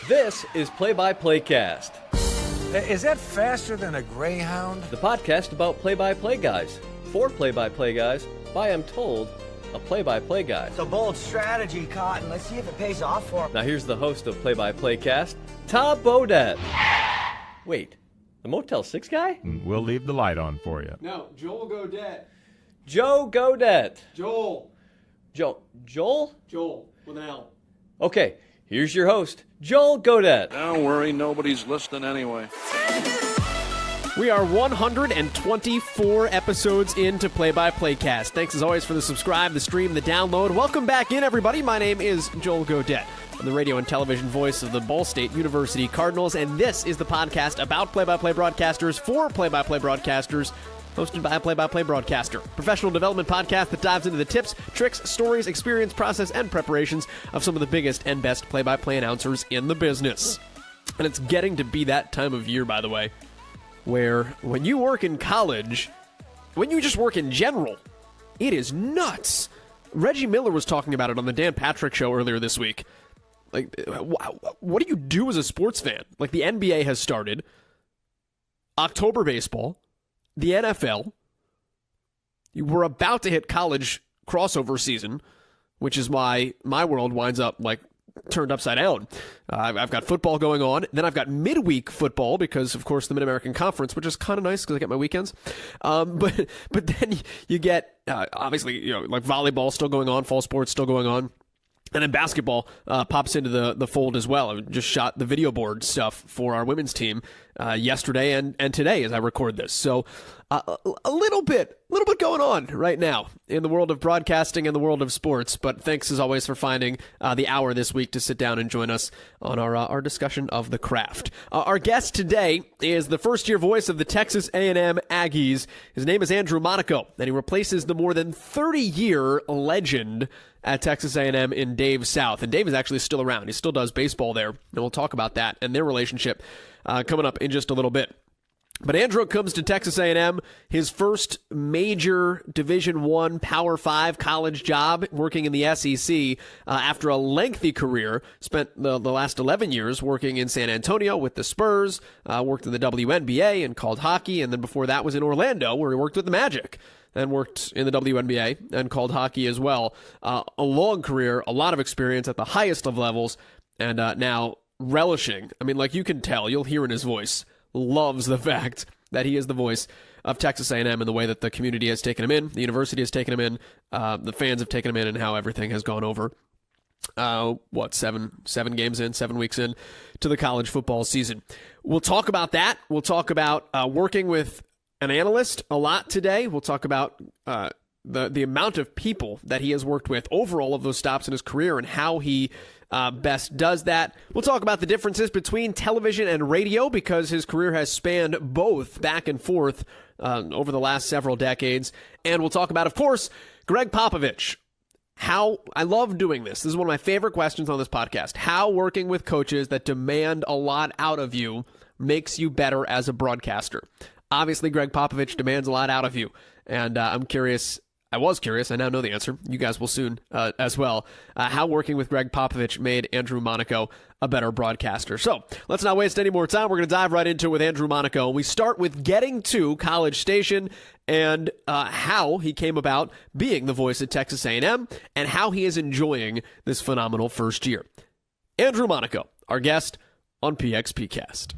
This is Play-by-Playcast, Is that faster than a Greyhound? the podcast about play-by-play guys, for play-by-play guys, by, I'm told, a play-by-play guy. It's a bold strategy, Cotton. Let's see if it pays off for him. Now here's the host of Play-by-Playcast, Tom Bodett. Wait, the Motel 6 guy? We'll leave the light on for you. No, Joel Godet. Joe Godet. Joel. Joel? Joel, with an L. Okay, here's your host, Joel Godet. Don't worry, nobody's listening anyway. We are 124 episodes into Play-by-Playcast. Thanks as always for the subscribe, the stream, the download. Welcome back in, everybody. My name is Joel Godet. I'm the radio and television voice of the Ball State University Cardinals, and this is the podcast about play-by-play broadcasters for play-by-play broadcasters, hosted by a play-by-play broadcaster. Professional development podcast that dives into the tips, tricks, stories, experience, process, and preparations of some of the biggest and best play-by-play announcers in the business. And it's getting to be that time of year, by the way, where when you work in college, when you just work in general, it is nuts. Reggie Miller was talking about it on the Dan Patrick Show earlier this week. Like, what do you do as a sports fan? Like, the NBA has started, October baseball, the NFL, we're about to hit college crossover season, which is why my world winds up, like, turned upside down. I've got football going on, then I've got midweek football because, of course, the Mid-American Conference, which is kind of nice because I get my weekends. But then you get, obviously, you know, like volleyball still going on, fall sports still going on. And then basketball pops into the fold as well. I just shot the video board stuff for our women's team yesterday and today as I record this. So a little bit going on right now in the world of broadcasting and the world of sports. But thanks as always for finding the hour this week to sit down and join us on our discussion of the craft. Our guest today is the first-year voice of the Texas A&M Aggies. His name is Andrew Monaco, and he replaces the more than 30-year legend at Texas A&M in Dave South. And Dave is actually still around. He still does baseball there, and we'll talk about that and their relationship coming up in just a little bit. But Andrew comes to Texas A&M, his first major Division I Power 5 college job, working in the SEC after a lengthy career. Spent the last 11 years working in San Antonio with the Spurs, worked in the WNBA and called hockey, and then before that was in Orlando where he worked with the Magic and worked in the WNBA and called hockey as well. A long career, a lot of experience at the highest of levels, and now relishing. I mean, like you can tell, you'll hear in his voice, loves the fact that he is the voice of Texas A&M and the way that the community has taken him in, the university has taken him in, the fans have taken him in, and how everything has gone over. 7 games in, 7 weeks in to the college football season. We'll talk about that. We'll talk about working with an analyst a lot today. We'll talk about the amount of people that he has worked with over all of those stops in his career and how he best does that. We'll talk about the differences between television and radio because his career has spanned both back and forth over the last several decades. And we'll talk about, of course, Greg Popovich. How I love doing this. This is one of my favorite questions on this podcast. How working with coaches that demand a lot out of you makes you better as a broadcaster. Obviously, Greg Popovich demands a lot out of you. And I'm curious. I was curious. I now know the answer. You guys will soon as well. How working with Greg Popovich made Andrew Monaco a better broadcaster. So let's not waste any more time. We're going to dive right into it with Andrew Monaco. We start with getting to College Station and how he came about being the voice at Texas A&M and how he is enjoying this phenomenal first year. Andrew Monaco, our guest on PXPcast.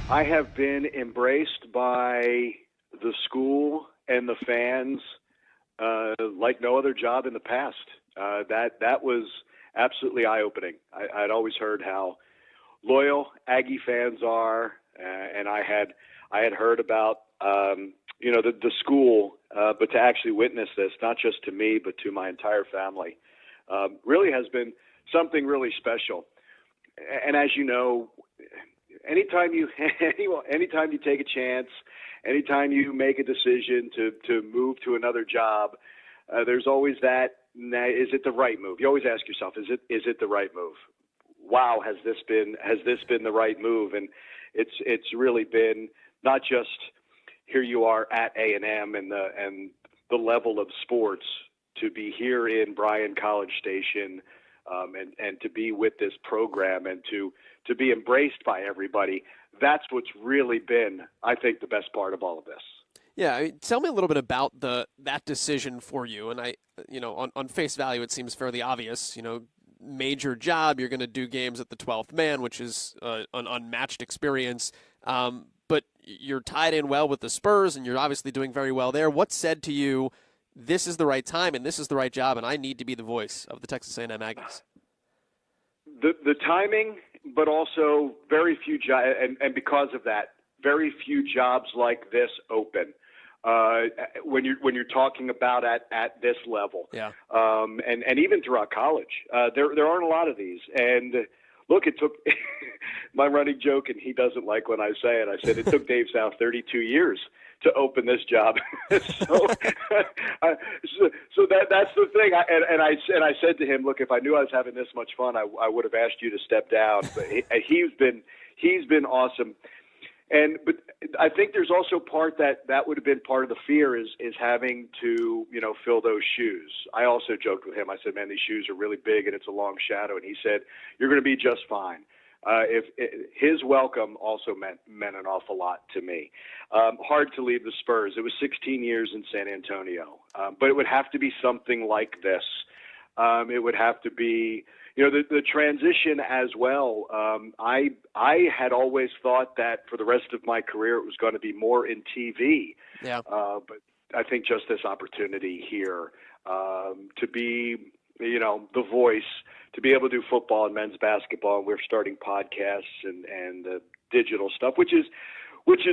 I have been embraced by the school and the fans like no other job in the past. That was absolutely eye-opening. I'd always heard how loyal Aggie fans are, and I had heard about the school, but to actually witness this, not just to me but to my entire family, really has been something really special. And as you know, anytime you take a chance, anytime you make a decision to move to another job, there's always that, is it the right move? You always ask yourself, is it the right move? Wow, has this been the right move? And it's really been not just here you are at A&M and the level of sports, to be here in Bryan College Station, and to be with this program and to be embraced by everybody. That's what's really been, I think, the best part of all of this. Yeah, I mean, tell me a little bit about that decision for you. And on face value, it seems fairly obvious. Major job, you're going to do games at the 12th man, which is an unmatched experience. But you're tied in well with the Spurs, and you're obviously doing very well there. What said to you, this is the right time, and this is the right job, and I need to be the voice of the Texas A&M Aggies? The timing, but also very few jobs, and because of that, very few jobs like this open. When you're talking about at this level, yeah, and even throughout college, there aren't a lot of these. And look, it took my running joke, and he doesn't like when I say it. I said it took Dave South 32 years to open this job. so that's the thing. I said to him, look, if I knew I was having this much fun, I would have asked you to step down. But he's been awesome. But I think there's also part that would have been part of the fear is having to, fill those shoes. I also joked with him. I said, man, these shoes are really big and it's a long shadow. And he said, you're going to be just fine. His welcome also meant an awful lot to me. Hard to leave the Spurs. It was 16 years in San Antonio. But it would have to be something like this. It would have to be, the transition as well. I had always thought that for the rest of my career it was going to be more in TV. Yeah. But I think just this opportunity here to be, the voice, to be able to do football and men's basketball, and we're starting podcasts and digital stuff, which is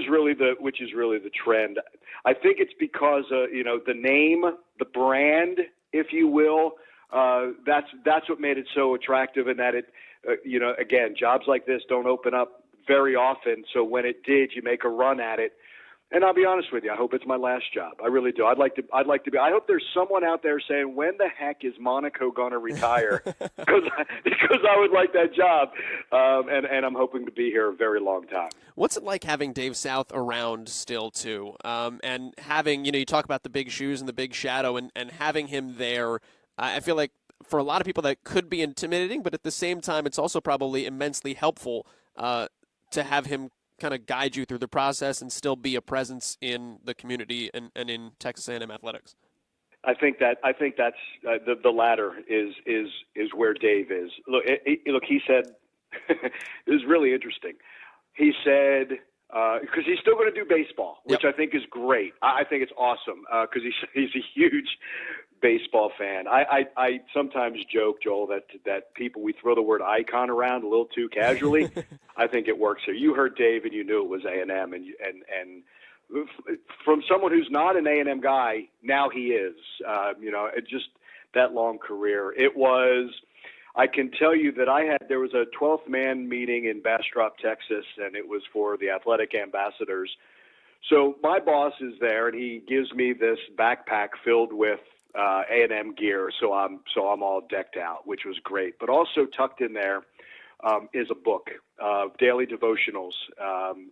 really the trend. I think it's because the name, the brand, if you will. That's what made it so attractive, and that it, again, jobs like this don't open up very often. So when it did, you make a run at it. And I'll be honest with you, I hope it's my last job. I really do. I'd like to be. I hope there's someone out there saying, when the heck is Monaco going to retire? because I would like that job, and I'm hoping to be here a very long time. What's it like having Dave South around still too, and having you talk about the big shoes and the big shadow, and having him there. I feel like for a lot of people that could be intimidating, but at the same time, it's also probably immensely helpful to have him kind of guide you through the process and still be a presence in the community and in Texas A&M athletics. I think that's the latter is where Dave is. Look, he said it was really interesting. He said because he's still going to do baseball, which Yep. I think is great. I think it's awesome because he's a huge baseball fan. I sometimes joke, Joel, that people, we throw the word icon around a little too casually. I think it works here. You heard Dave and you knew it was A&M, and from someone who's not an A&M guy, now he is. Just that long career. It was. I can tell you that there was a 12th man meeting in Bastrop, Texas, and it was for the athletic ambassadors. So my boss is there, and he gives me this backpack filled with A&M gear. So I'm all decked out, which was great. But also tucked in there is a book, daily devotionals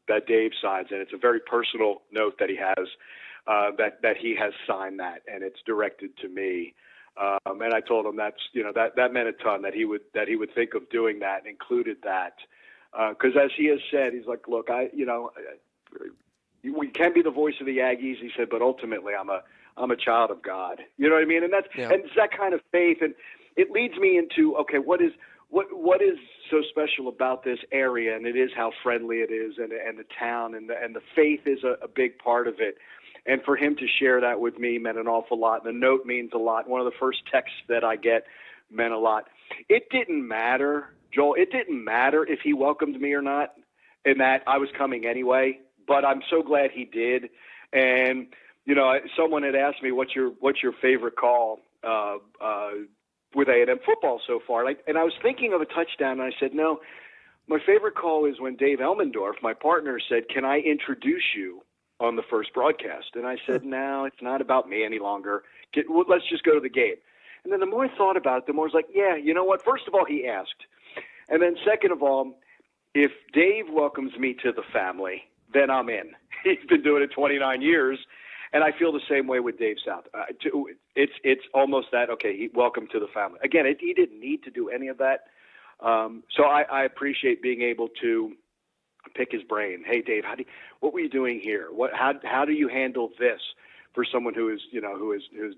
that Dave signs, and it's a very personal note that he has that he has signed that, and it's directed to me. And I told him that meant a ton, that he would think of doing that and included that. Because as he has said, he's like, look, we can be the voice of the Aggies, he said, but ultimately I'm a child of God. You know what I mean? And and it's that kind of faith. And it leads me into, okay, what is so special about this area? And it is how friendly it is, and the town, and the faith is a big part of it. And for him to share that with me meant an awful lot. And the note means a lot. One of the first texts that I get meant a lot. It didn't matter, Joel. It didn't matter if he welcomed me or not, and that I was coming anyway. But I'm so glad he did. And someone had asked me, "What's your favorite call with A&M football so far?" And I was thinking of a touchdown, and I said, "No, my favorite call is when Dave Elmendorf, my partner, said, 'Can I introduce you on the first broadcast?'" And I said, "No, it's not about me any longer. Let's just go to the game." And then the more I thought about it, the more I was like, yeah, you know what? First of all, he asked. And then second of all, if Dave welcomes me to the family, then I'm in. He's been doing it 29 years. And I feel the same way with Dave South. It's almost that, okay, welcome to the family. Again, he didn't need to do any of that. So I appreciate being able to pick his brain. Hey, Dave, what were you doing here? How do you handle this for someone who's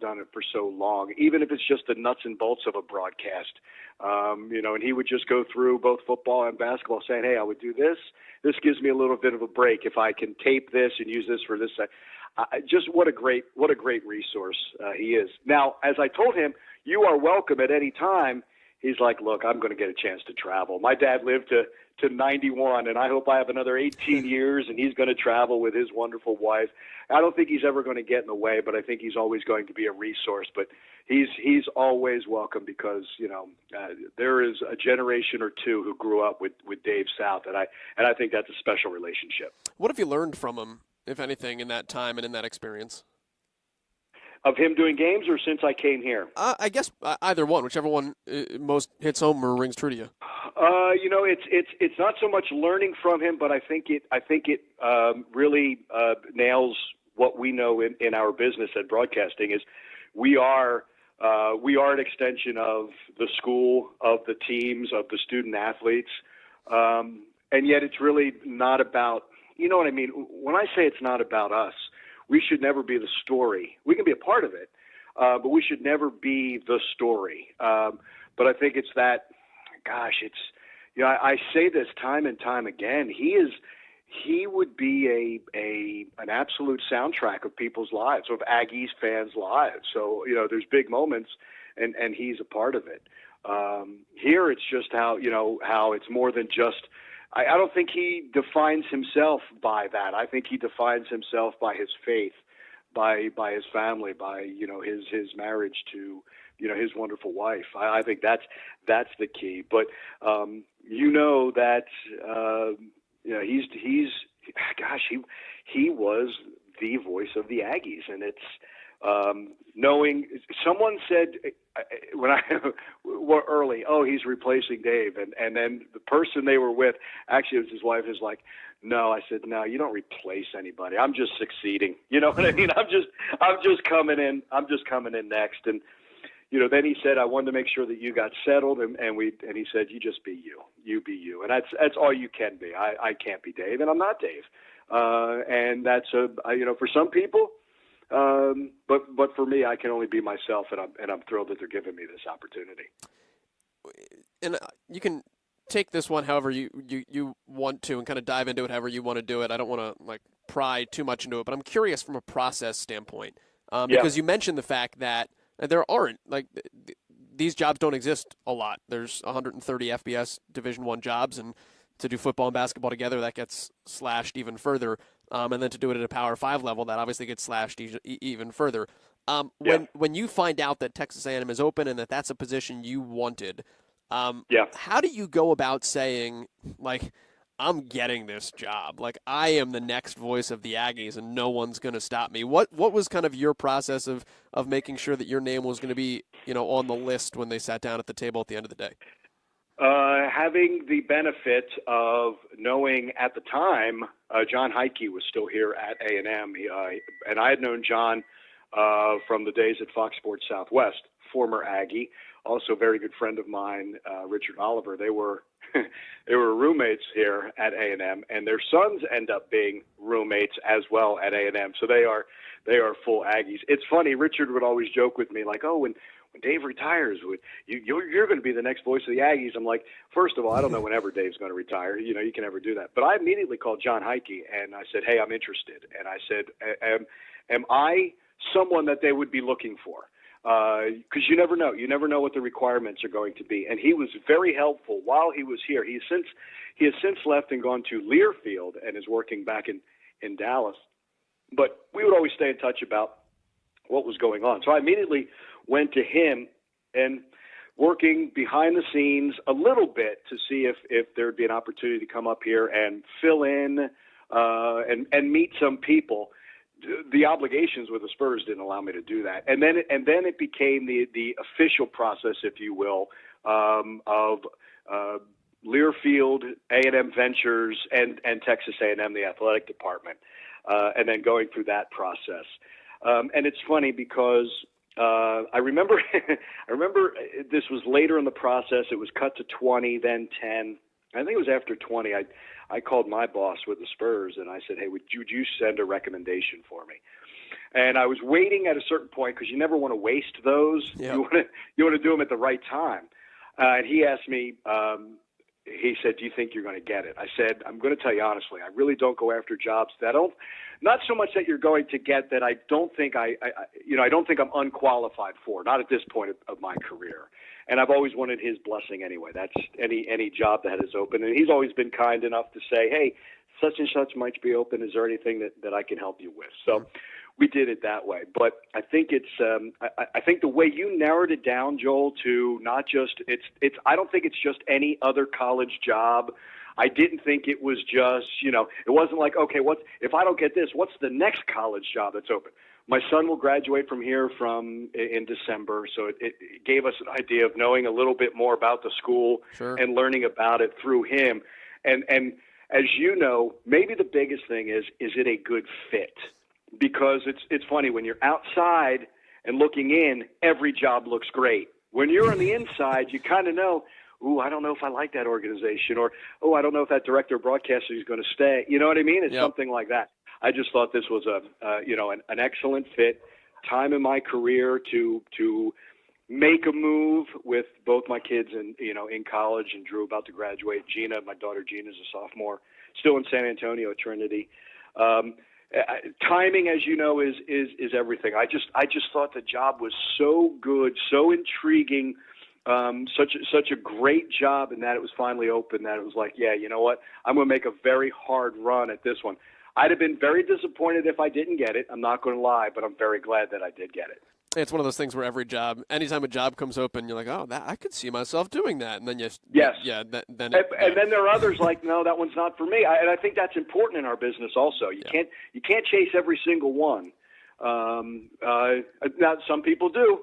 done it for so long, even if it's just the nuts and bolts of a broadcast? And he would just go through both football and basketball saying, hey, I would do this. This gives me a little bit of a break if I can tape this and use this for this. Just what a great resource he is. Now, as I told him, you are welcome at any time. He's like, look, I'm going to get a chance to travel. My dad lived to 91, and I hope I have another 18 years, and he's going to travel with his wonderful wife. I don't think he's ever going to get in the way, but I think he's always going to be a resource. But he's always welcome because, there is a generation or two who grew up with Dave South, and I think that's a special relationship. What have you learned from him, if anything, in that time and in that experience? Of him doing games or since I came here? I guess either one, whichever one most hits home or rings true to you. It's not so much learning from him, but I think it really nails what we know in our business at broadcasting is we are an extension of the school, of the teams, of the student athletes, and yet it's really not about. You know what I mean? When I say it's not about us, we should never be the story. We can be a part of it, but we should never be the story. But I think it's that, gosh, I say this time and time again. He would be an absolute soundtrack of people's lives, of Aggies fans' lives. So, there's big moments and he's a part of it. Here it's just how it's more than just, I don't think he defines himself by that. I think he defines himself by his faith, by his family, by his marriage to his wonderful wife. I think that's the key. But that he was the voice of the Aggies, and it's knowing. Someone said when early, oh, he's replacing Dave, and then the person they were with, actually it was his wife, is like, no. I said, no, you don't replace anybody. I'm just succeeding. You know what I mean? I'm just coming in. I'm just coming in next. And then he said, I wanted to make sure that you got settled, and he said, you just be you. You be you, and that's all you can be. I can't be Dave, and I'm not Dave. And that's for some people. But for me, I can only be myself, and I'm thrilled that they're giving me this opportunity. And you can take this one however you want to, and kind of dive into it however you want to do it. I don't want to pry too much into it, but I'm curious from a process standpoint, because you mentioned the fact that there aren't these jobs don't exist a lot. There's 130 FBS Division I jobs, and to do football and basketball together, that gets slashed even further. And then to do it at a Power 5 level, that obviously gets slashed even further. When you find out that Texas A&M is open and that that's a position you wanted, how do you go about saying, I'm getting this job? I am the next voice of the Aggies, and no one's going to stop me. What was kind of your process of making sure that your name was going to be on the list when they sat down at the table at the end of the day? Having the benefit of knowing at the time John Heike was still here at A&M, and I had known John from the days at Fox Sports Southwest, former Aggie, also a very good friend of mine, Richard Oliver. They were roommates here at A&M, and their sons end up being roommates as well at A&M. So they are full Aggies. It's funny. Richard would always joke with me when Dave retires, you're going to be the next voice of the Aggies. I'm like, first of all, I don't know whenever Dave's going to retire. You can never do that. But I immediately called John Heike, and I said, hey, I'm interested. And I said, am I someone that they would be looking for? Because you never know. You never know what the requirements are going to be. And he was very helpful while he was here. He has since left and gone to Learfield and is working back in Dallas. But we would always stay in touch about what was going on. So I immediately went to him and working behind the scenes a little bit to see if there would be an opportunity to come up here and fill in and meet some people. The obligations with the Spurs didn't allow me to do that. And then it became the official process, if you will, of Learfield, A&M Ventures, and Texas A&M, the athletic department, and then going through that process. And it's funny because I remember this was later in the process. It was cut to 20, then 10. I think it was after 20. I called my boss with the Spurs, and I said, hey, would you send a recommendation for me? And I was waiting at a certain point because you never want to waste those. Yep. You want to do them at the right time. And he asked me, he said, do you think you're going to get it? I said, I'm going to tell you honestly, I really don't go after jobs that not so much that you're going to get that I don't think I don't think I'm unqualified for, not at this point of my career. And I've always wanted his blessing anyway. That's any job that is open. And he's always been kind enough to say, hey, such and such might be open. Is there anything that I can help you with? So we did it that way. But I think I think the way you narrowed it down, Joel, to not just I don't think it's just any other college job. I didn't think it was just, it wasn't like, okay, if I don't get this, what's the next college job that's open? My son will graduate from here in December, so it gave us an idea of knowing a little bit more about the school and learning about it through him. And as you know, maybe the biggest thing is it a good fit? Because it's funny, when you're outside and looking in, every job looks great. When you're on the inside, you kind of know, ooh, I don't know if I like that organization, or, oh, I don't know if that director of broadcasting is going to stay. You know what I mean? It's something like that. I just thought this was an excellent fit. Time in my career to make a move with both my kids in college, and Drew about to graduate. My daughter Gina, is a sophomore, still in San Antonio at Trinity. Timing, as you know, is everything. I just thought the job was so good, so intriguing, such a great job, and that it was finally open. That it was like, yeah, you know what? I'm going to make a very hard run at this one. I'd have been very disappointed if I didn't get it. I'm not going to lie, but I'm very glad that I did get it. It's one of those things where anytime a job comes open, you're like, oh, I could see myself doing that. And then then there are others like, no, that one's not for me. And I think that's important in our business also. You can't chase every single one. Now some people do,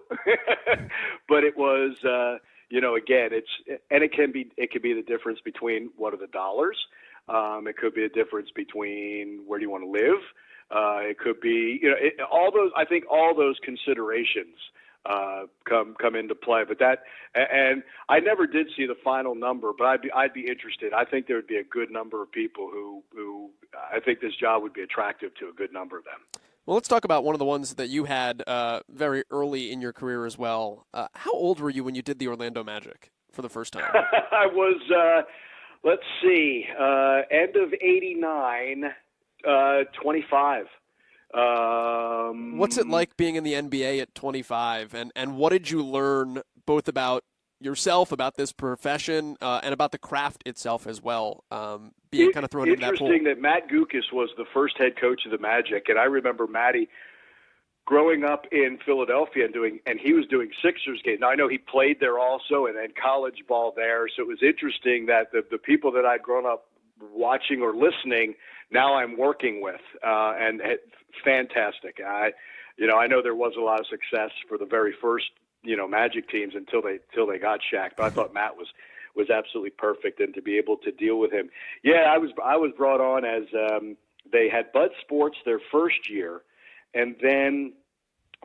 but it was, again, it can be the difference between what are the dollars. It could be a difference between where do you want to live. It could be, all those. I think all those considerations come into play. But and I never did see the final number, but I'd be interested. I think there would be a good number of people who I think this job would be attractive to a good number of them. Well, let's talk about one of the ones that you had very early in your career as well. How old were you when you did the Orlando Magic for the first time? I was. Let's see, end of 89, 25. What's it like being in the NBA at 25, and what did you learn both about yourself, about this profession, and about the craft itself as well, being kind of thrown into that pool? Interesting that Matt Gukas was the first head coach of the Magic, and I remember Matty growing up in Philadelphia and he was doing Sixers games. Now, I know he played there also and college ball there, so it was interesting that the people that I'd grown up watching or listening, now I'm working with, and fantastic. I know there was a lot of success for the very first, Magic teams until they got Shaq, but I thought Matt was absolutely perfect, and to be able to deal with him. Yeah, I was brought on as they had Bud Sports their first year. And then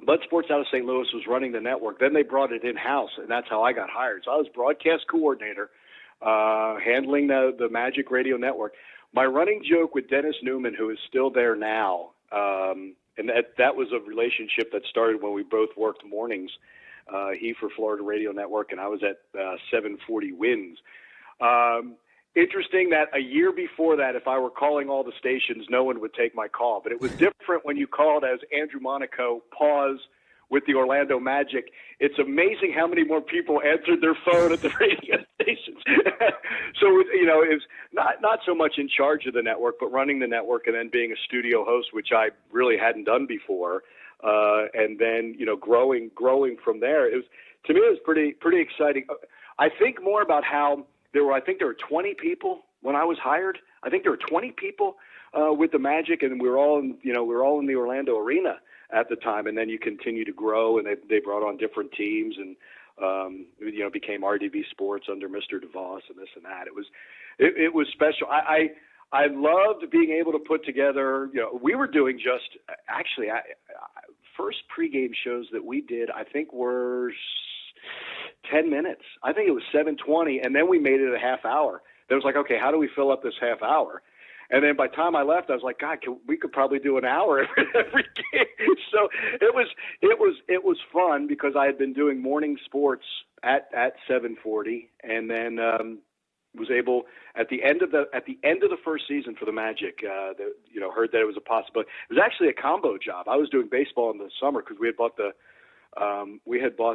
Bud Sports out of St. Louis was running the network. Then they brought it in-house, and that's how I got hired. So I was broadcast coordinator, handling the Magic Radio Network. My running joke with Dennis Newman, who is still there now, and that was a relationship that started when we both worked mornings. He for Florida Radio Network, and I was at 740 Winds. Interesting that a year before that, if I were calling all the stations, no one would take my call. But it was different when you called as Andrew Monaco, pause, with the Orlando Magic. It's amazing how many more people answered their phone at the radio stations. So, it's not so much in charge of the network, but running the network and then being a studio host, which I really hadn't done before. And then, growing from there. To me, it was pretty exciting. I think more about how there were 20 people when I was hired. I think there were 20 people with the Magic, and we were all in the Orlando arena at the time. And then you continue to grow, and they brought on different teams, and became RDB Sports under Mr. DeVos and this and that. It was special. I loved being able to put together. We were doing first pregame shows that we did, I think, were 10 minutes. I think it was 7:20, and then we made it a half hour. Then it was like, okay, how do we fill up this half hour? And then by the time I left, I was like, God, we could probably do an hour every game. So it was fun because I had been doing morning sports at 7:40, and then was able at the end of the first season for the Magic. Heard that it was a possibility. It was actually a combo job. I was doing baseball in the summer because we had bought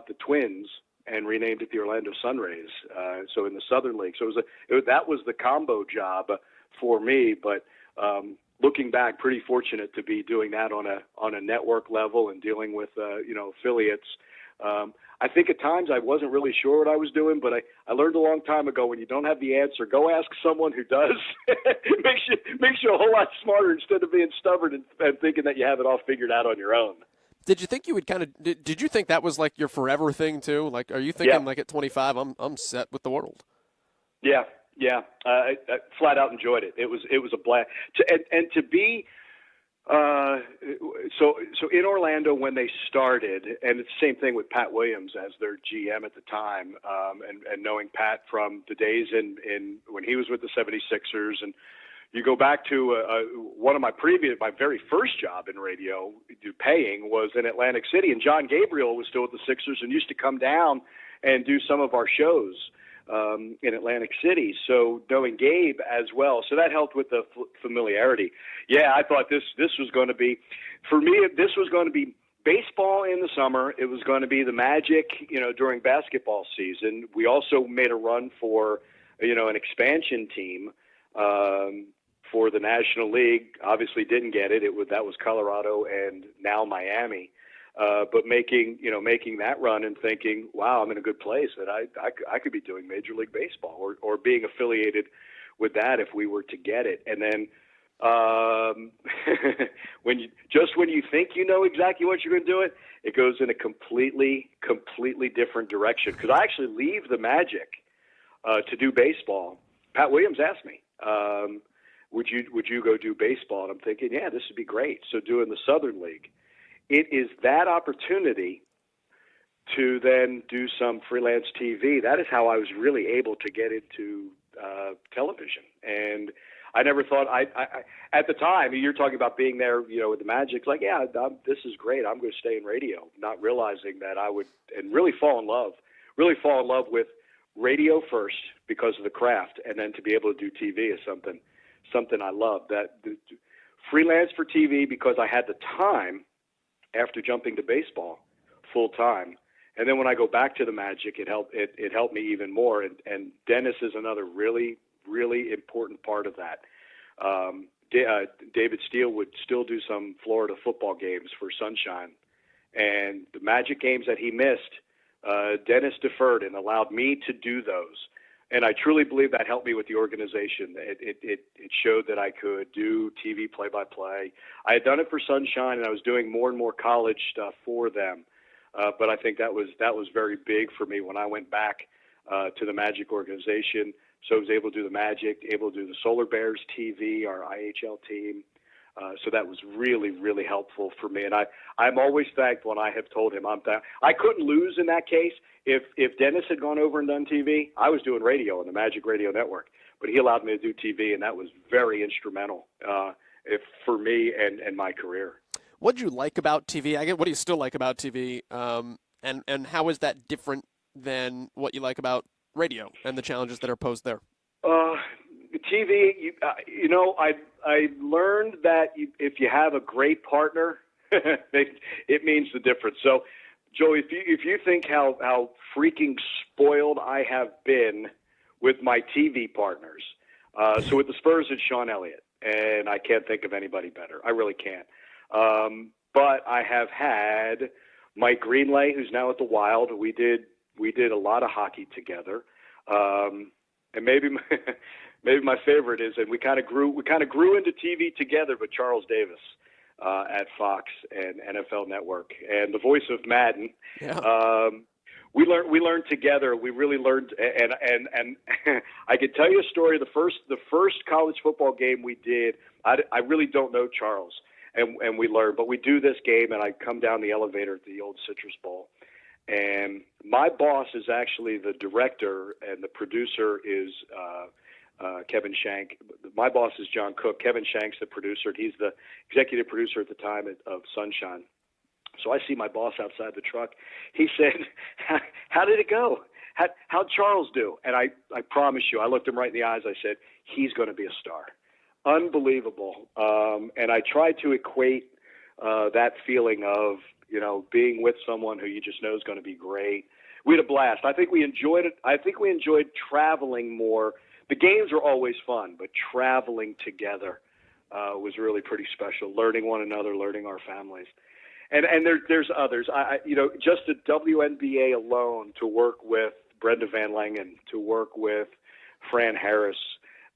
the Twins and renamed it the Orlando Sunrays. So in the Southern League, so that was the combo job for me. But looking back, pretty fortunate to be doing that on a network level and dealing with affiliates. I think at times I wasn't really sure what I was doing, but I learned a long time ago when you don't have the answer, go ask someone who does. makes you a whole lot smarter instead of being stubborn and thinking that you have it all figured out on your own. Did you think you would did you think that was like your forever thing too? Like, are you thinking like at 25, I'm set with the world? Yeah. I flat out enjoyed it. It was a blast. To be so in Orlando when they started, and it's the same thing with Pat Williams as their GM at the time, and knowing Pat from the days in when he was with the 76ers, and you go back to one of my very first job in radio, paying, was in Atlantic City, and John Gabriel was still with the Sixers and used to come down and do some of our shows in Atlantic City. So knowing Gabe as well, so that helped with the familiarity. Yeah, I thought this was going to be, for me, this was going to be baseball in the summer. It was going to be the Magic, during basketball season. We also made a run for, an expansion team for the National League. Obviously didn't get it. That was Colorado and now Miami. But making that run and thinking, wow, I'm in a good place, that I could be doing Major League Baseball or being affiliated with that if we were to get it. And then when you think you know exactly what you're going to do, it goes in a completely different direction. Because I actually leave the Magic to do baseball. Pat Williams asked me, would you go do baseball? And I'm thinking, yeah, this would be great. So doing the Southern League. It is that opportunity to then do some freelance TV. That is how I was really able to get into television. And I never thought I at the time, you're talking about being there, with the Magic, like, yeah, this is great. I'm going to stay in radio, not realizing that I would, and really fall in love with radio first because of the craft, and then to be able to do TV is something I love. That freelance for TV because I had the time after jumping to baseball full time. And then when I go back to the Magic, it helped me even more. And Dennis is another really, really important part of that. David Steele would still do some Florida football games for Sunshine. And the Magic games that he missed, Dennis deferred and allowed me to do those. And I truly believe that helped me with the organization. It showed that I could do TV play-by-play. I had done it for Sunshine, and I was doing more and more college stuff for them. But I think that was very big for me when I went back to the Magic organization. So I was able to do the Magic, able to do the Solar Bears TV, our IHL team. So that was really, really helpful for me. And I'm always thankful when I have told him I couldn't lose in that case. If Dennis had gone over and done TV, I was doing radio on the Magic Radio Network. But he allowed me to do TV, and that was very instrumental for me and my career. What did you like about TV? What do you still like about TV? And how is that different than what you like about radio and the challenges that are posed there? TV, I learned that if you have a great partner, it means the difference. So, Joey, if you think how freaking spoiled I have been with my TV partners, so with the Spurs, it's Sean Elliott, and I can't think of anybody better. I really can't. But I have had Mike Greenlay, who's now at the Wild. We did a lot of hockey together, and maybe my favorite is, and we kind of grew into TV together, but Charles Davis at Fox and NFL Network, and the voice of Madden. Yeah. We learned together. We really learned, and I could tell you a story. The first college football game we did, I really don't know Charles, and we learn. But we do this game, and I come down the elevator at the old Citrus Bowl, and my boss is actually the director, and the producer is Kevin Shank. My boss is John Cook. Kevin Shank's the producer. He's the executive producer at the time of Sunshine. So I see my boss outside the truck. He said, "How did it go? How'd Charles do?" And I promise you, I looked him right in the eyes. I said, "He's going to be a star." Unbelievable. And I tried to equate that feeling of, being with someone who you just know is going to be great. We had a blast. I think we enjoyed it. I think we enjoyed traveling more. The games were always fun, but traveling together was really pretty special. Learning one another, learning our families. And there's others. Just at WNBA alone, to work with Brenda Van Langen, to work with Fran Harris,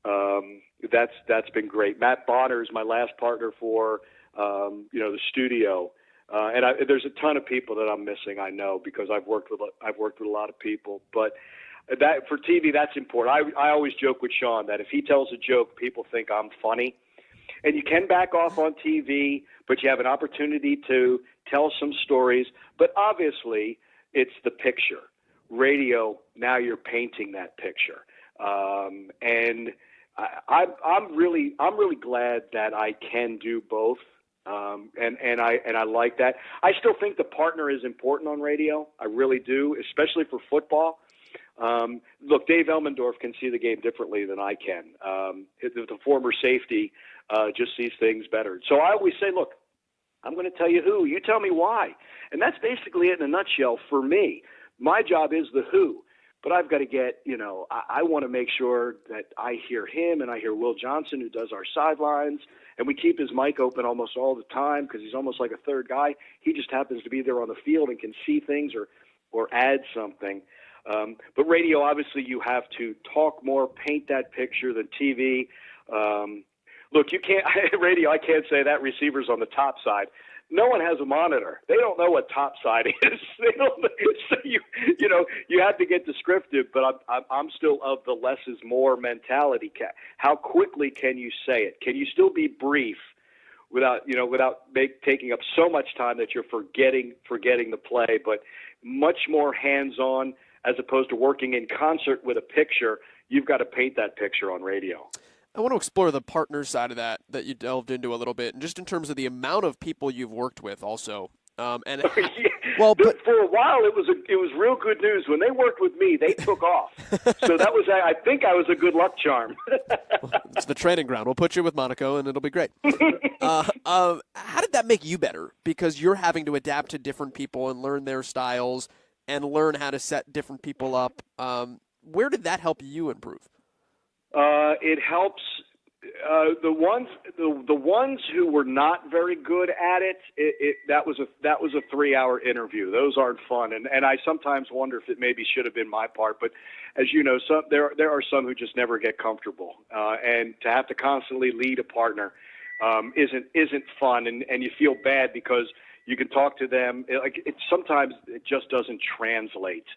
that's been great. Matt Bonner is my last partner for the studio, and there's a ton of people that I'm missing. I know, because I've worked with a lot of people, but that for TV, that's important. I always joke with Sean that if he tells a joke, people think I'm funny. And you can back off on TV, but you have an opportunity to tell some stories. But obviously, it's the picture. Radio, now you're painting that picture. And I'm really glad that I can do both. And I like that. I still think the partner is important on radio. I really do, especially for football. Look, Dave Elmendorf can see the game differently than I can. The former safety just sees things better. So I always say, look, I'm going to tell you who. You tell me why. And that's basically it in a nutshell for me. My job is the who. But I've got to get, I want to make sure that I hear him and I hear Will Johnson, who does our sidelines. And we keep his mic open almost all the time because he's almost like a third guy. He just happens to be there on the field and can see things or add something. But radio, obviously, you have to talk more, paint that picture than TV. Look, you can't radio. I can't say that receiver's on the top side. No one has a monitor. They don't know what top side is. They don't. So you have to get descriptive. But I'm still of the less is more mentality. How quickly can you say it? Can you still be brief without taking up so much time that you're forgetting the play? But much more hands-on, as opposed to working in concert with a picture. You've got to paint that picture on radio. I want to explore the partner side of that you delved into a little bit, and just in terms of the amount of people you've worked with also. For a while, it was real good news. When they worked with me, they took off. So I think I was a good luck charm. It's the training ground. We'll put you with Monaco, and it'll be great. How did that make you better? Because you're having to adapt to different people and learn their styles and learn how to set different people up. Where did that help you improve? It helps the ones who were not very good at it. That was a 3-hour interview. Those aren't fun, and I sometimes wonder if it maybe should have been my part. But as you know, there are some who just never get comfortable, and to have to constantly lead a partner isn't fun, and you feel bad because you can talk to them. Sometimes it just doesn't translate.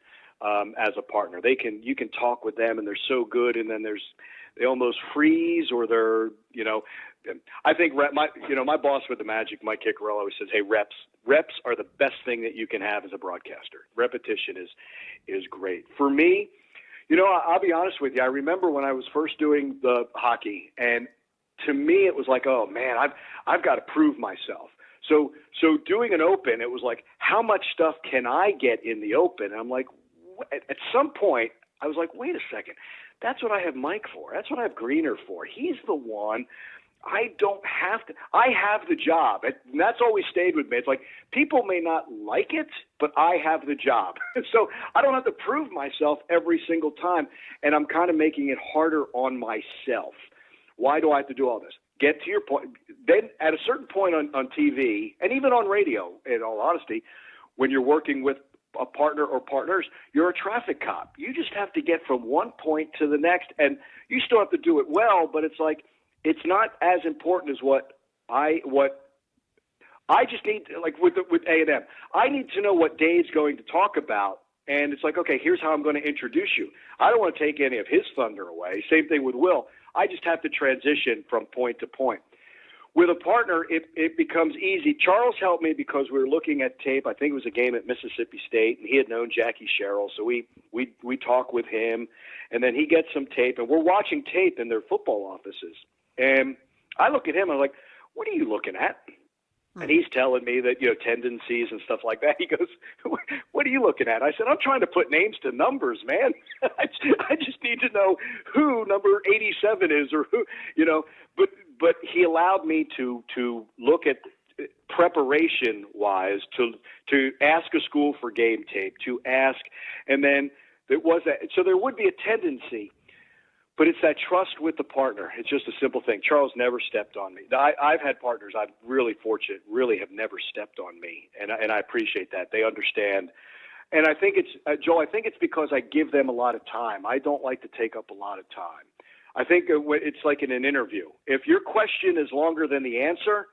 As a partner, you can talk with them and they're so good, and then they almost freeze, or they're, I think my boss with the Magic, Mike Kickerell, always says, hey, reps are the best thing that you can have as a broadcaster. Repetition is great. For me, I'll be honest with you. I remember when I was first doing the hockey, and to me it was like, oh man, I've got to prove myself. So doing an open, it was like, how much stuff can I get in the open? And I'm like, at some point, I was like, wait a second. That's what I have Mike for. That's what I have Greener for. He's the one. I don't have to. I have the job. And that's always stayed with me. It's like, people may not like it, but I have the job. So I don't have to prove myself every single time. And I'm kind of making it harder on myself. Why do I have to do all this? Get to your point. Then at a certain point on TV, and even on radio, in all honesty, when you're working with a partner or partners, you're a traffic cop. You just have to get from one point to the next, and you still have to do it well, but it's like, it's not as important as what I just need to, like with A&M. I need to know what Dave's going to talk about, and it's like, okay, here's how I'm going to introduce you. I don't want to take any of his thunder away. Same thing with Will. I just have to transition from point to point. With a partner, it becomes easy. Charles helped me because we were looking at tape. I think it was a game at Mississippi State, and he had known Jackie Sherrill, so we talk with him, and then he gets some tape, and we're watching tape in their football offices. And I look at him, and I'm like, what are you looking at? And he's telling me that, tendencies and stuff like that. He goes, what are you looking at? I said, I'm trying to put names to numbers, man. I just need to know who number 87 is or who, but he allowed me to look at preparation-wise, to ask a school for game tape, to ask, and then so there would be a tendency. But it's that trust with the partner. It's just a simple thing. Charles never stepped on me. I've had partners, I'm really fortunate, really have never stepped on me, and I appreciate that. They understand. And I think it's, Joel, I think it's because I give them a lot of time. I don't like to take up a lot of time. I think it's like in an interview. If your question is longer than the answer,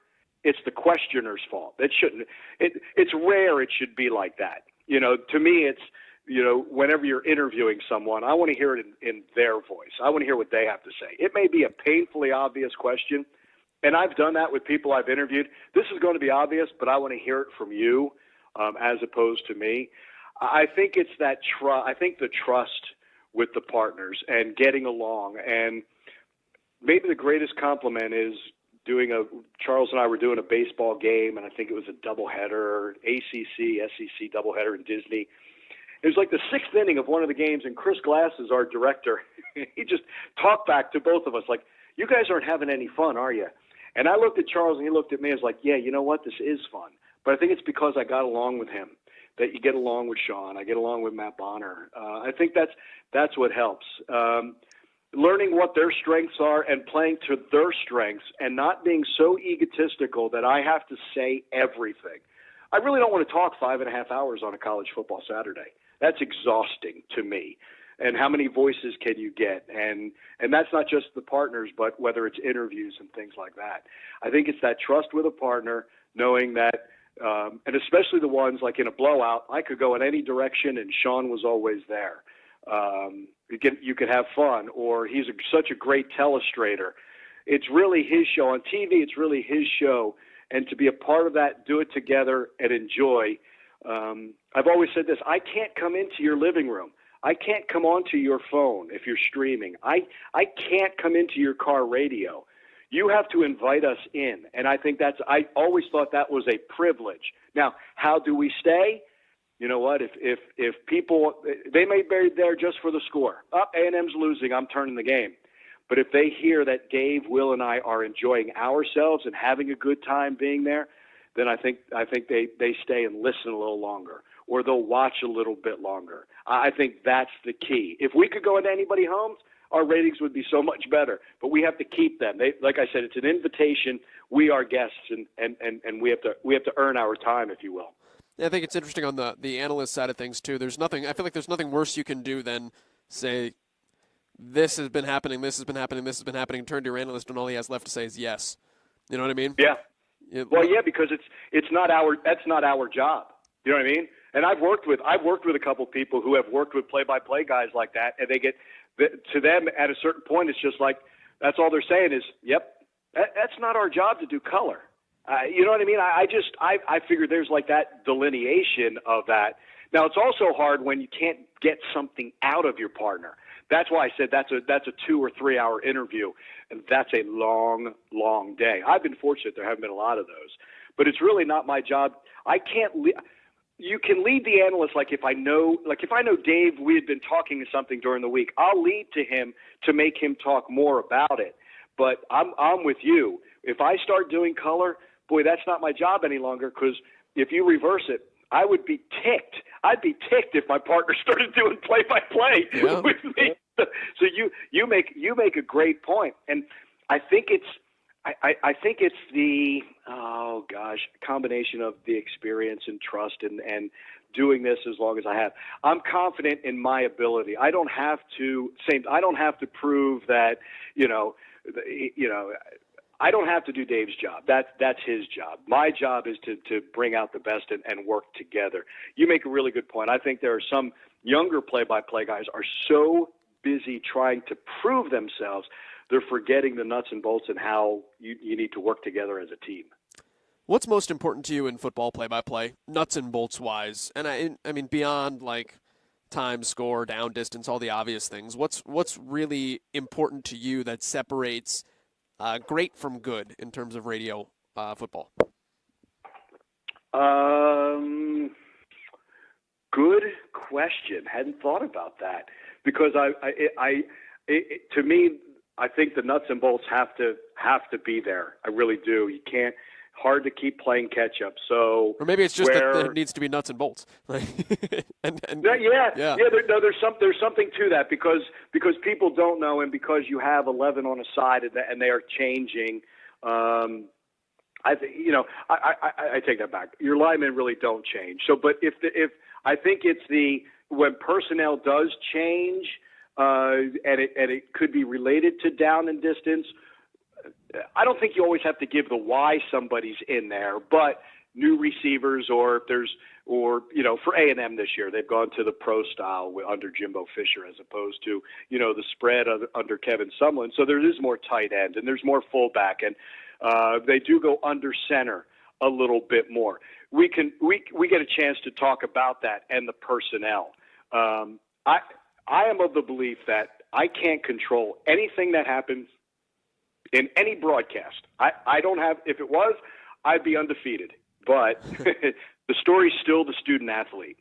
it's the questioner's fault. It's rare it should be like that. To me, it's, whenever you're interviewing someone, I want to hear it in their voice. I want to hear what they have to say. It may be a painfully obvious question, and I've done that with people I've interviewed. This is going to be obvious, but I want to hear it from you as opposed to me. I think it's that I think the trust with the partners and getting along. And maybe the greatest compliment is Charles and I were doing a baseball game, and I think it was a doubleheader, ACC, SEC doubleheader in Disney. It was like the sixth inning of one of the games, and Chris Glass is our director. He just talked back to both of us like, you guys aren't having any fun, are you? And I looked at Charles, and he looked at me and was like, yeah, you know what? This is fun. But I think it's because I got along with him, that you get along with Sean. I get along with Matt Bonner. I think that's what helps. Learning what their strengths are and playing to their strengths and not being so egotistical that I have to say everything. I really don't want to talk 5.5 hours on a college football Saturday. That's exhausting to me. And how many voices can you get? And that's not just the partners, but whether it's interviews and things like that. I think it's that trust with a partner, knowing that, and especially the ones like in a blowout, I could go in any direction and Sean was always there. You could have fun, or he's such a great telestrator. It's really his show. On TV, it's really his show. And to be a part of that, do it together and enjoy. I've always said this, I can't come into your living room. I can't come onto your phone if you're streaming. I can't come into your car radio. You have to invite us in. And I think I always thought that was a privilege. Now, how do we stay? You know what? If people, they may be there just for the score. A&M's losing, I'm turning the game. But if they hear that Dave, Will, and I are enjoying ourselves and having a good time being there, then I think they stay and listen a little longer, or they'll watch a little bit longer. I think that's the key. If we could go into anybody's homes, our ratings would be so much better. But we have to keep them. Like I said, it's an invitation. We are guests, and we have to earn our time, if you will. Yeah, I think it's interesting on the analyst side of things too. I feel like there's nothing worse you can do than say, this has been happening, this has been happening, this has been happening. Turn to your analyst, and all he has left to say is yes. You know what I mean? Yeah. Because that's not our job. You know what I mean? And I've worked with a couple of people who have worked with play-by-play guys like that, and they get to them at a certain point. It's just like that's all they're saying is, "Yep, that's not our job to do color." You know what I mean? I figure there's like that delineation of that. Now it's also hard when you can't get something out of your partner. That's why I said that's a 2 or 3 hour interview, and that's a long, long day. I've been fortunate; there haven't been a lot of those, but it's really not my job. I can't. You can lead the analyst if I know Dave, we had been talking something during the week. I'll lead to him to make him talk more about it. But I'm with you. If I start doing color, boy, that's not my job any longer. Because if you reverse it, I would be ticked. I'd be ticked if my partner started doing play-by-play with me. So you make a great point, and I think it's the combination of the experience and trust and doing this as long as I have. I'm confident in my ability. I don't have to prove that I don't have to do Dave's job. That's his job. My job is to bring out the best and work together. You make a really good point. I think there are some younger play-by-play guys are so busy trying to prove themselves. they're forgetting the nuts and bolts and how you need to work together as a team. What's most important to you in football play-by-play, nuts and bolts wise? And I mean beyond like time, score, down, distance, all the obvious things. What's really important to you that separates great from good in terms of radio football? Good question. Hadn't thought about that because to me, I think the nuts and bolts have to be there. I really do. You can't. Hard to keep playing catch up. So, or maybe it's just that there needs to be nuts and bolts. There's something to that because people don't know, and because you have 11 on a side and they are changing. I take that back. Your linemen really don't change. So, but if I think it's when personnel does change, and it could be related to down and distance. I don't think you always have to give the why somebody's in there, but new receivers for A&M this year, they've gone to the pro style under Jimbo Fisher as opposed to, the spread under Kevin Sumlin. So there is more tight end and there's more fullback, and they do go under center a little bit more. We get a chance to talk about that and the personnel. I am of the belief that I can't control anything that happens in any broadcast. I don't have, if it was, I'd be undefeated. But the story's still the student athlete.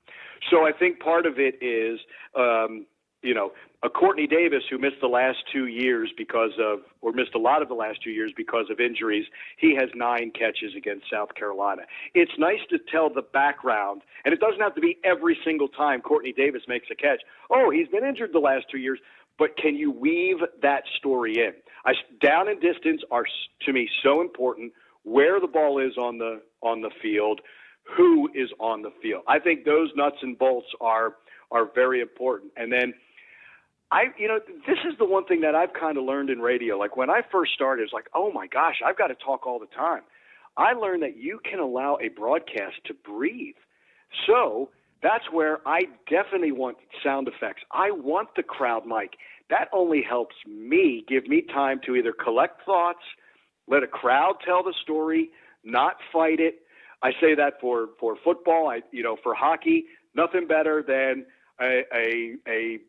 So I think part of it is, a Courtney Davis who missed the last 2 years missed a lot of the last 2 years because of injuries. He has 9 catches against South Carolina. It's nice to tell the background, and it doesn't have to be every single time Courtney Davis makes a catch. Oh, he's been injured the last 2 years. But can you weave that story in? Down and distance are, to me, so important. Where the ball is on the field, who is on the field. I think those nuts and bolts are very important. And then this is the one thing that I've kind of learned in radio. Like when I first started, it's like, oh my gosh, I've got to talk all the time. I learned that you can allow a broadcast to breathe. So that's where I definitely want sound effects. I want the crowd mic. That only helps me, give me time to either collect thoughts, let a crowd tell the story, not fight it. I say that for football. For hockey, nothing better than the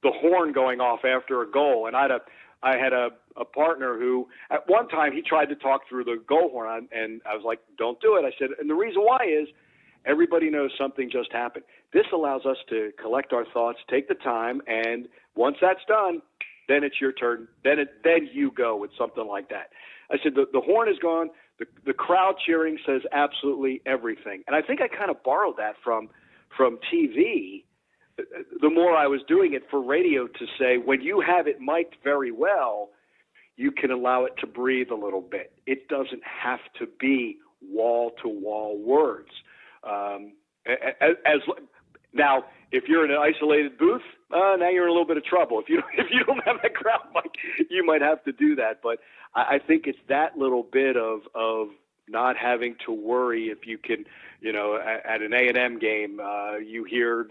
horn going off after a goal. And I had a partner who, at one time, he tried to talk through the goal horn, and I was like, "Don't do it." I said, and the reason why is everybody knows something just happened. This allows us to collect our thoughts, take the time, and once that's done, then it's your turn. Then you go with something like that. I said, the horn is gone. The crowd cheering says absolutely everything. And I think I kind of borrowed that from TV. The more I was doing it for radio, to say, when you have it mic'd very well, you can allow it to breathe a little bit. It doesn't have to be wall-to-wall words. Now, if you're in an isolated booth, now you're in a little bit of trouble. If you don't have that crowd mic, you might have to do that. But I think it's that little bit of not having to worry. If you can, at an A&M game, you hear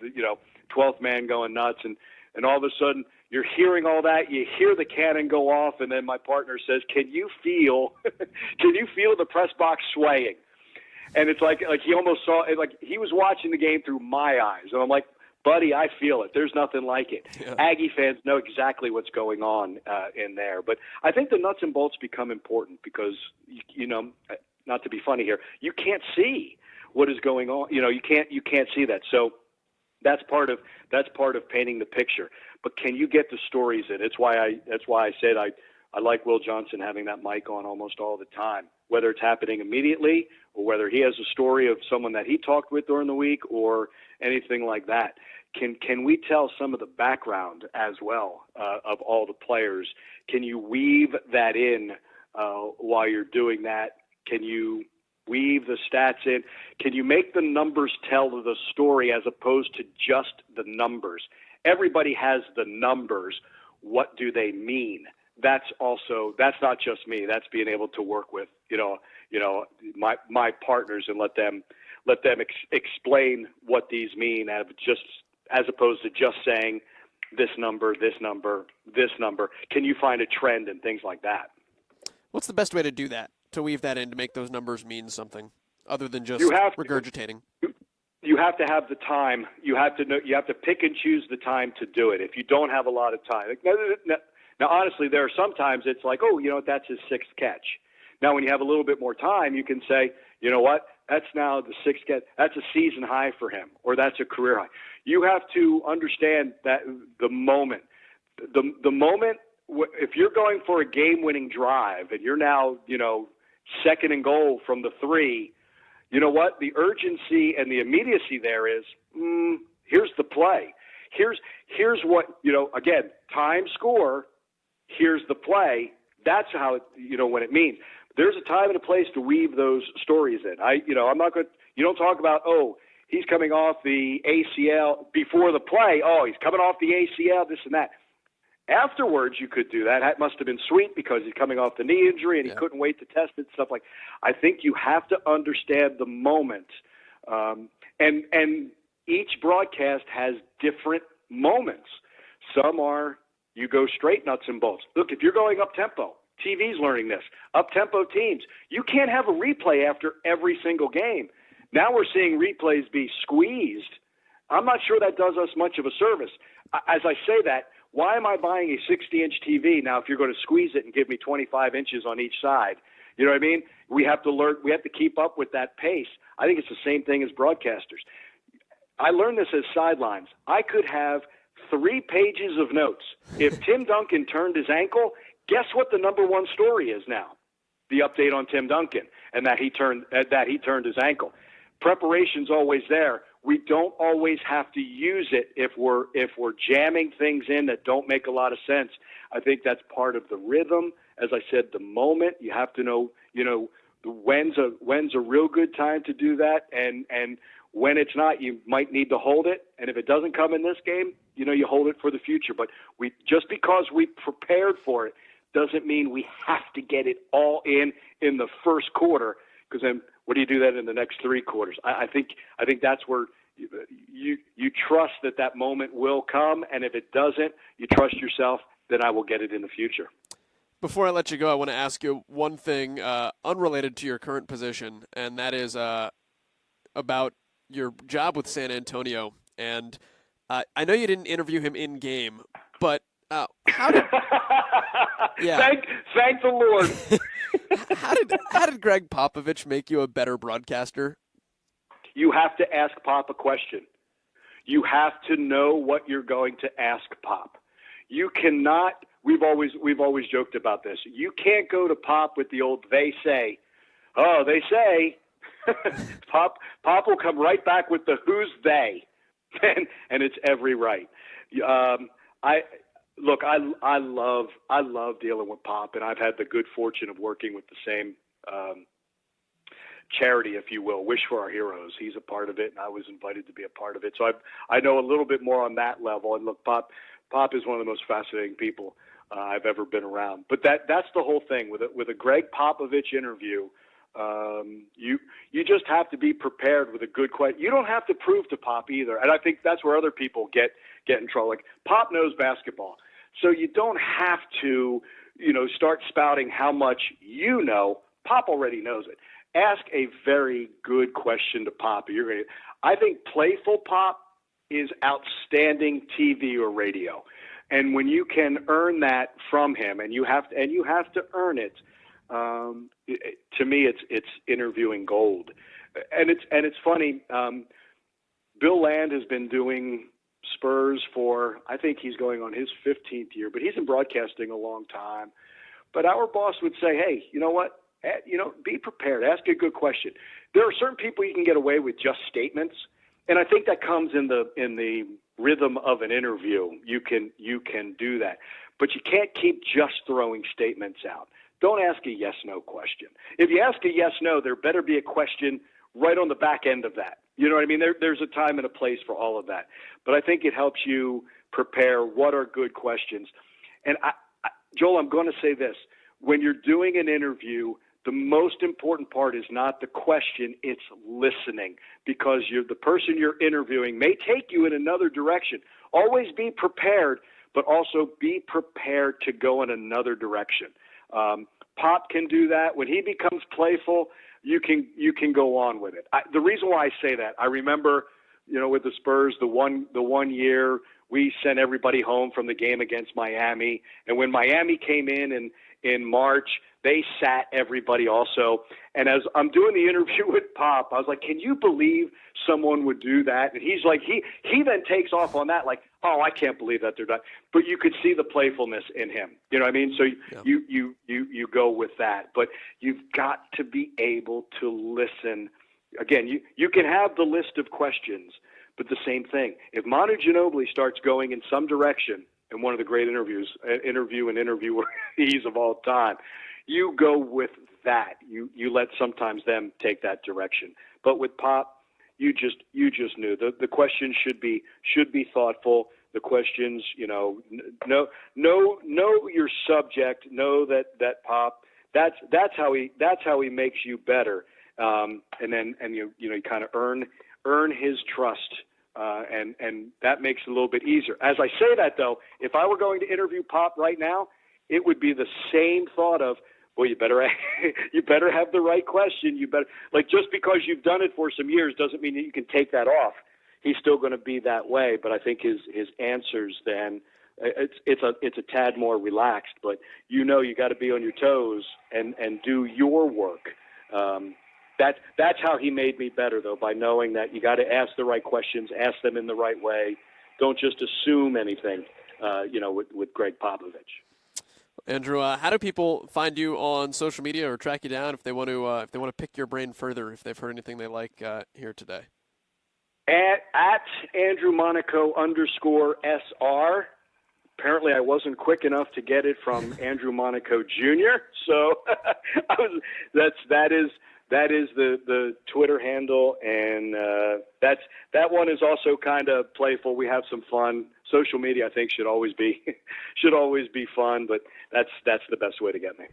12th man going nuts, and all of a sudden you're hearing all that. You hear the cannon go off, and then my partner says, "Can you feel the press box swaying?" And it's like he almost saw it, like he was watching the game through my eyes. And I'm like, buddy, I feel it. There's nothing like it. Yeah. Aggie fans know exactly what's going on in there. But I think the nuts and bolts become important because, not to be funny here, you can't see what is going on. You can't see that. So that's part of painting the picture. But can you get the stories in? That's why I said I like Will Johnson having that mic on almost all the time, whether it's happening immediately or whether he has a story of someone that he talked with during the week or anything like that. Can we tell some of the background as well of all the players? Can you weave that in while you're doing that? Can you weave the stats in? Can you make the numbers tell the story as opposed to just the numbers? Everybody has the numbers. What do they mean? That's not just me. That's being able to work with, my partners and let them explain what these mean, as opposed to just saying, this number, this number, this number. Can you find a trend and things like that? What's the best way to do that, to weave that in, to make those numbers mean something other than just regurgitating? You have to have the time. You have to know. You have to pick and choose the time to do it. If you don't have a lot of time, now honestly, there are sometimes it's like, oh, you know, that's his sixth catch. Now, when you have a little bit more time, you can say, you know what, that's now the sixth catch. That's a season high for him, or that's a career high. You have to understand that the moment, the moment. If you're going for a game-winning drive and you're now, you know, second and goal from the 3. You know what? The urgency and the immediacy there is, here's the play. Here's what, you know, again, time, score, here's the play. That's how, what it means. There's a time and a place to weave those stories in. I'm not going to, you don't talk about, he's coming off the ACL before the play. Oh, he's coming off the ACL, this and that. Afterwards, you could do that. That must have been sweet because he's coming off the knee injury and he couldn't wait to test it, stuff like that. I think you have to understand the moment. And each broadcast has different moments. Some are you go straight nuts and bolts. Look, if you're going up-tempo, TV's learning this, up-tempo teams, you can't have a replay after every single game. Now we're seeing replays be squeezed. I'm not sure that does us much of a service. As I say that, why am I buying a 60-inch TV now if you're going to squeeze it and give me 25 inches on each side? You know what I mean? We have to learn. We have to keep up with that pace. I think it's the same thing as broadcasters. I learned this as sidelines. I could have 3 pages of notes. If Tim Duncan turned his ankle, guess what the number one story is now? The update on Tim Duncan and that he turned his ankle. Preparation's always there. We don't always have to use it if we're jamming things in that don't make a lot of sense. I think that's part of the rhythm. As I said, the moment you have to know, when's a real good time to do that, and when it's not, you might need to hold it. And if it doesn't come in this game, you hold it for the future. But just because we prepared for it doesn't mean we have to get it all in the first quarter, because then what do you do that in the next 3 quarters? I think that's where you trust that moment will come, and if it doesn't, you trust yourself, then I will get it in the future. Before I let you go, I want to ask you one thing unrelated to your current position, and that is about your job with San Antonio. And I know you didn't interview him in-game, but how did – yeah. Thank the Lord. How did Greg Popovich make you a better broadcaster? You have to ask Pop a question. You have to know what you're going to ask Pop. You cannot. We've always joked about this. You can't go to Pop with the old "they say." Oh, they say. Pop will come right back with the "who's they," and it's every right. I love dealing with Pop, and I've had the good fortune of working with the same charity, if you will, Wish for Our Heroes. He's a part of it, and I was invited to be a part of it. So I know a little bit more on that level. And look, Pop is one of the most fascinating people I've ever been around. But that's the whole thing with a Greg Popovich interview. You just have to be prepared with a good question. You don't have to prove to Pop either, and I think that's where other people get in trouble. Like, Pop knows basketball, so you don't have to start spouting how much you know. Pop already knows it. Ask a very good question to Pop. I think playful Pop is outstanding TV or radio, and when you can earn that from him, and you have to earn it. To me, it's interviewing gold, and it's funny. Bill Land has been doing Spurs for, I think he's going on his 15th year, but he's in broadcasting a long time. But our boss would say, hey, you know what? Be prepared. Ask a good question. There are certain people you can get away with just statements, and I think that comes in the rhythm of an interview. You can do that, but you can't keep just throwing statements out. Don't ask a yes/no question. If you ask a yes/no, there better be a question right on the back end of that. You know what I mean? There's a time and a place for all of that. But I think it helps you prepare what are good questions. And Joel, I'm going to say this. When you're doing an interview, the most important part is not the question, it's listening, because the person you're interviewing may take you in another direction. always be prepared, but also be prepared to go in another direction. Pop can do that. When he becomes playful, you can go on with it. The reason why I say that, I remember, with the Spurs, the one year we sent everybody home from the game against Miami, and when Miami came in March, they sat everybody also. And as I'm doing the interview with Pop, I was like, can you believe someone would do that? And he's like, he then takes off on that, like, oh, I can't believe that they're done. But you could see the playfulness in him. You know what I mean? So you go with that. But you've got to be able to listen. Again, you can have the list of questions, but the same thing. If Manu Ginobili starts going in some direction, and one of the great interviewees of all time, you go with that. You let sometimes them take that direction. But with Pop, you just knew the questions should be thoughtful. The questions, know your subject. Know that Pop. That's how he makes you better. And you kind of earn his trust. And that makes it a little bit easier. As I say that, though, if I were going to interview Pop right now, it would be the same thought of, well, you better have the right question. You better, just because you've done it for some years doesn't mean that you can take that off. He's still going to be that way, but I think his answers then it's a tad more relaxed. But you got to be on your toes and do your work. That's how he made me better, though, by knowing that you got to ask the right questions, ask them in the right way. Don't just assume anything, with Greg Popovich. Andrew, how do people find you on social media or track you down if they want to pick your brain further, if they've heard anything they like here today? At Andrew Monaco _SR. Apparently, I wasn't quick enough to get it from Andrew Monaco Jr. So that is the Twitter handle, and that one is also kind of playful. We have some fun. Social media, I think, should always be fun, but that's the best way to get me.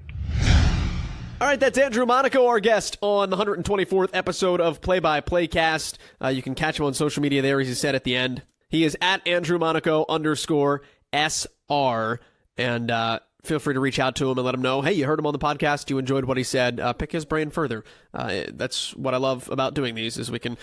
All right, that's Andrew Monaco, our guest on the 124th episode of Play-by-Playcast. You can catch him on social media there, as he said at the end. He is at Andrew Monaco _SR, and feel free to reach out to him and let him know, hey, you heard him on the podcast, you enjoyed what he said, pick his brain further. That's what I love about doing these, is we can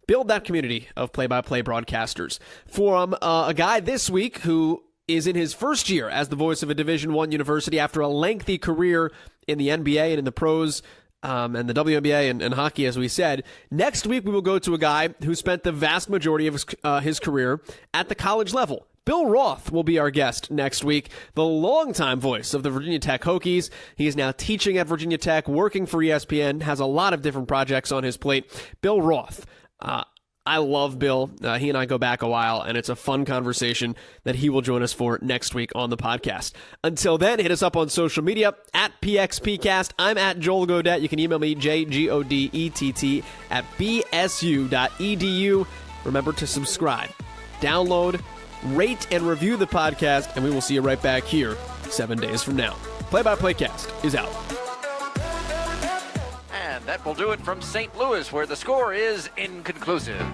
build that community of play-by-play broadcasters. For a guy this week who is in his first year as the voice of a Division I university after a lengthy career in the NBA and in the pros and the WNBA and hockey, as we said. Next week, we will go to a guy who spent the vast majority of his career at the college level. Bill Roth will be our guest next week, the longtime voice of the Virginia Tech Hokies. He is now teaching at Virginia Tech, working for ESPN, has a lot of different projects on his plate. Bill Roth. I love Bill. He and I go back a while, and it's a fun conversation that he will join us for next week on the podcast. Until then, hit us up on social media, at PXPcast. I'm at Joel Godet. You can email me, jgodett, at bsu.edu. Remember to subscribe, download, rate, and review the podcast, and we will see you right back here 7 days from now. Play-by-Playcast is out. And that will do it from St. Louis, where the score is inconclusive.